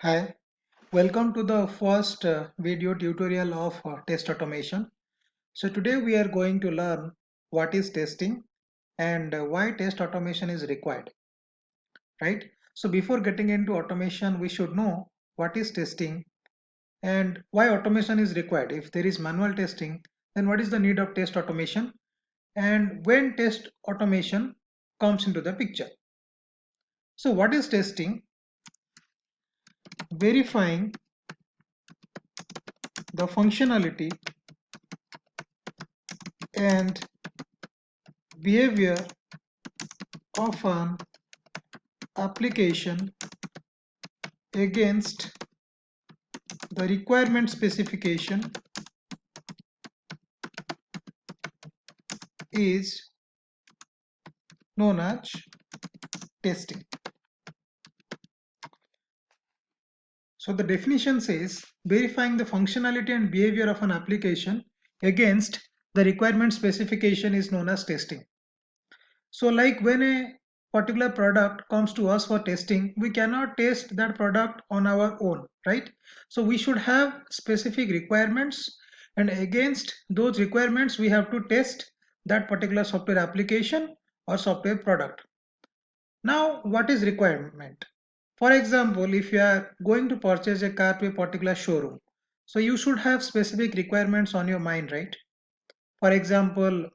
Hi, welcome to the first video tutorial of test automation. So today we are going to learn what is testing and why test automation is required, right? So before getting into automation, we should know what is testing and why automation is required. If there is manual testing, then what is the need of test automation and when test automation comes into the picture. So what is testing? Verifying the functionality and behavior of an application against the requirement specification is known as testing. So the definition says verifying the functionality and behavior of an application against the requirement specification is known as testing. So like when a particular product comes to us for testing, we cannot test that product on our own, right? So we should have specific requirements, and against those requirements we have to test that particular software application or software product. Now what is requirement? For example, if you are going to purchase a car to a particular showroom, so you should have specific requirements on your mind, right? For example,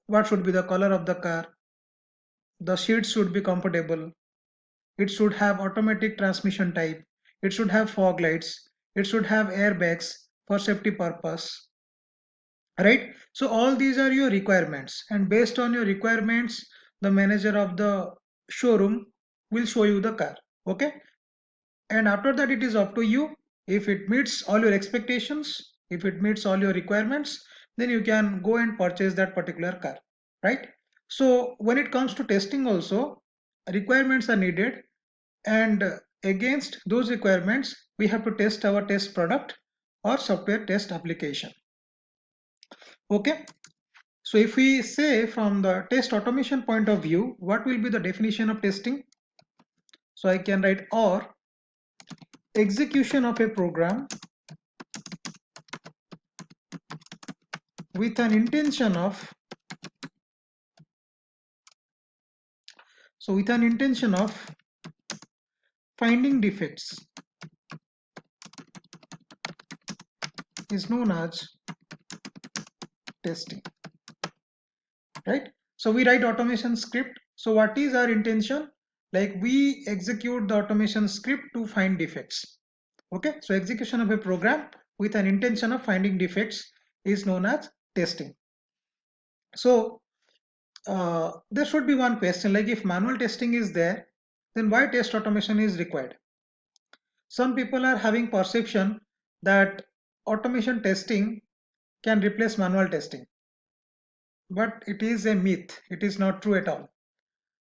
what should be the color of the car, the seats should be comfortable, it should have automatic transmission type, it should have fog lights, it should have airbags for safety purpose, right? So all these are your requirements, and based on your requirements the manager of the showroom will show you the car. Okay, and after that it is up to you. If it meets all your expectations, if it meets all your requirements, then you can go and purchase that particular car, right? So when it comes to testing also, requirements are needed, and against those requirements we have to test our test product or software test application. Okay, so if we say from the test automation point of view, what will be the definition of testing? So I can write or execution of a program with an intention of, with an intention of finding defects is known as testing, right? So we write automation script. So what is our intention? Like we execute the automation script to find defects. Okay, so execution of a program with an intention of finding defects is known as testing. So there should be one question, like if manual testing is there, then why test automation is required? Some people are having perception that automation testing can replace manual testing, but it is a myth. It is not true at all.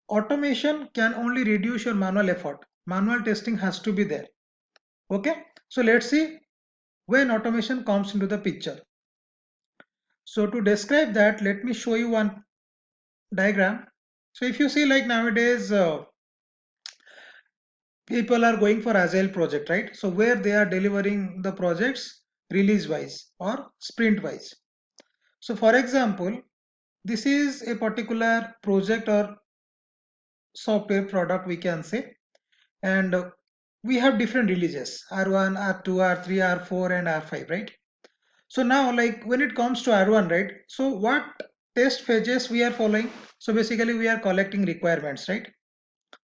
Automation can only reduce your manual effort. Manual testing has to be there. Okay, so let's see when automation comes into the picture. So to describe that, let me show you one diagram. So if you see, like nowadays people are going for agile project, right? So where they are delivering the projects release wise or sprint wise. So for example, this is a particular project or software product we can say, and we have different releases R1, R2, R3, R4 and R5, right? So now like when it comes to R1, right? So what test phases we are following? So basically we are collecting requirements, right?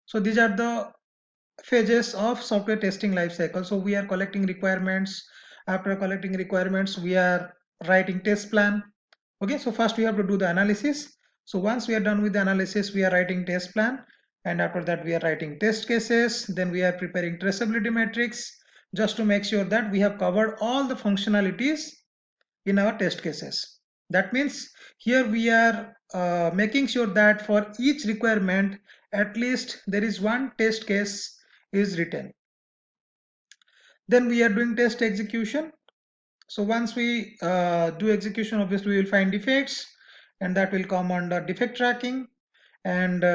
So these are the phases of software testing life cycle. So we are collecting requirements. After collecting requirements we are writing test plan. Okay, so first we have to do the analysis. So once we are done with the analysis we are writing test plan, and after that we are writing test cases, then we are preparing traceability metrics just to make sure that we have covered all the functionalities in our test cases. That means here we are making sure that for each requirement at least there is one test case is written. Then we are doing test execution. So once we do execution, obviously we will find defects, and that will come under defect tracking. And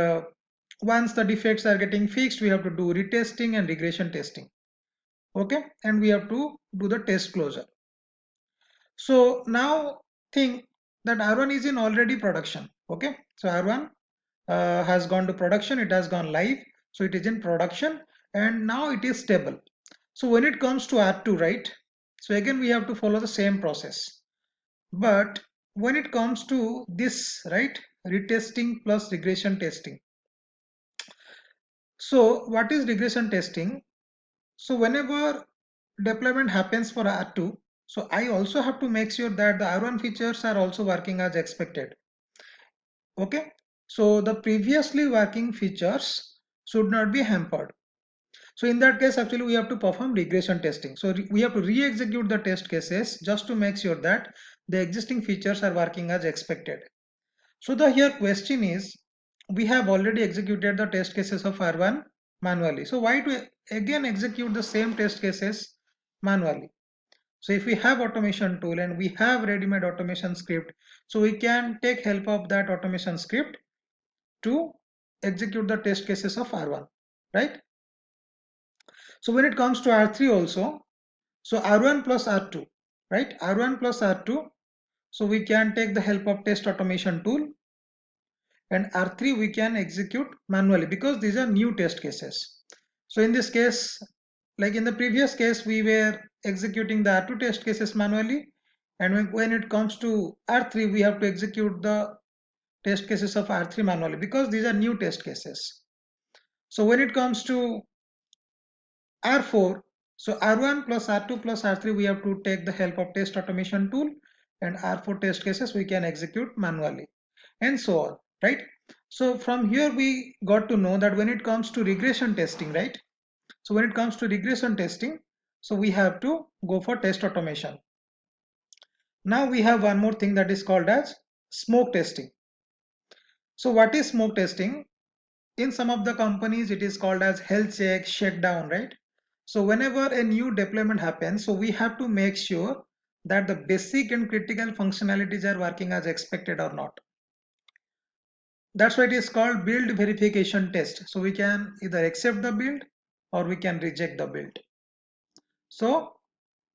once the defects are getting fixed, we have to do retesting and regression testing. Okay, and we have to do the test closure. So now think that R1 is in already production. Okay, so R1 has gone to production, it has gone live, so it is in production and now it is stable. So when it comes to R2, right, so again we have to follow the same process, but when it comes to this, right, retesting plus regression testing. So what is regression testing? So whenever deployment happens for R2, so I also have to make sure that the R1 features are also working as expected. Okay, so the previously working features should not be hampered. So in that case, actually we have to perform regression testing. So we have to re-execute the test cases just to make sure that the existing features are working as expected. So the here question is, we have already executed the test cases of R1 manually. So why to again execute the same test cases manually? So if we have automation tool and we have ready-made automation script, so we can take help of that automation script to execute the test cases of R1, right? So when it comes to R3 also, so R1 plus R2, right? R1 plus R2, so we can take the help of test automation tool, and R3 we can execute manually because these are new test cases. So in this case, like in the previous case, we were executing the R2 test cases manually, and when it comes to R3, we have to execute the test cases of R3 manually because these are new test cases. So when it comes to R4, so R1 plus R2 plus R3, we have to take the help of test automation tool, and R4 test cases we can execute manually, and so on, right? So from here we got to know that when it comes to regression testing, right? So when it comes to regression testing, so we have to go for test automation. Now we have one more thing that is called as smoke testing. So what is smoke testing? In some of the companies it is called as health check, shakedown, right? So whenever a new deployment happens, so we have to make sure that the basic and critical functionalities are working as expected or not. That's why it is called build verification test. So we can either accept the build or we can reject the build. So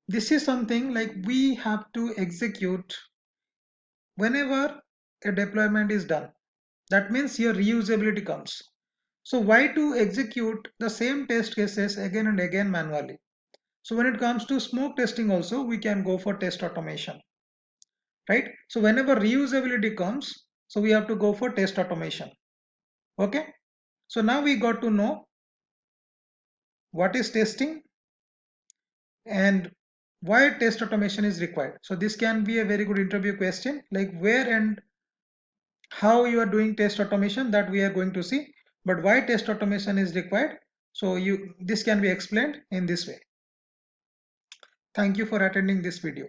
this is something like we have to execute whenever a deployment is done. That means your reusability comes. So why to execute the same test cases again and again manually? So when it comes to smoke testing also, we can go for test automation, right? So whenever reusability comes, so we have to go for test automation. Okay. So now we got to know what is testing and why test automation is required. So this can be a very good interview question, like where and how you are doing test automation, that we are going to see, but why test automation is required, so this can be explained in this way. Thank you for attending this video.